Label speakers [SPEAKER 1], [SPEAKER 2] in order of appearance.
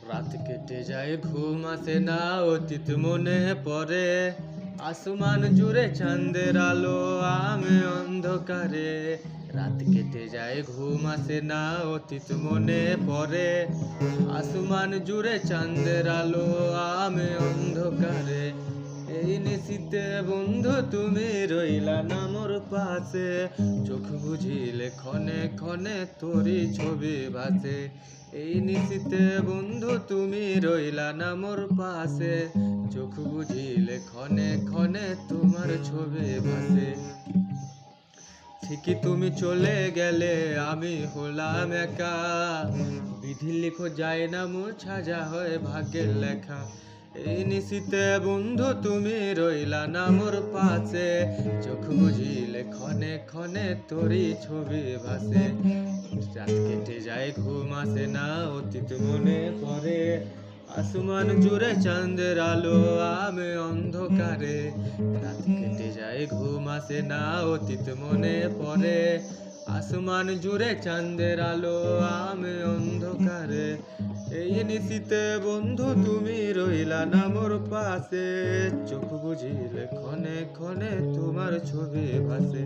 [SPEAKER 1] রাত কেটে যায় ঘুম আসে না, অতীত মনে পড়ে। আসমান জুড়ে চাঁদের আলো, আমি অন্ধকারে। রাত কেটে যায় ঘুম আসে না, অতীত মনে পড়ে। আসমান জুড়ে চাঁদের আলো, আমি অন্ধকারে। এই নিশীথে বন্ধু তুমি রইলা না মোর পাশে। চোখ বুঝিলে ক্ষণে ক্ষণে তোরই ছবি ভাসে। এই নিশীথে বন্ধু তুমি রইলা না মোর পাশে। চোখ বুঝিলে ক্ষণে ক্ষণে তোমার ছবি ভাসে। ঠিকই তুমি চলে গেলে আমি হলাম একা। বিধি লিখো যায় না মোছা, যা হয় ভাগ্যের লেখা। এই নিশীথে বন্ধু তুমি রইলা না মোর পাশে। চোখ বুঝিলে ক্ষণে ক্ষণে তোরই ছবি ভাসে। রাত কেটে যায় ঘুম আসে না, অতীত মনে পড়ে। আসমান জুড়ে চাঁদের আলো, আমি অন্ধকারে। রাত কেটে যায় ঘুম আসে না, অতীত মনে পড়ে। আসমান জুড়ে চাঁদের আলো, আমি অন্ধকারে। এই নিশীথে বন্ধু তুমি রইলা না মোর পাশে। চোখ বুঝিলে ক্ষণে ক্ষণে তোমার ছবি ভাসে।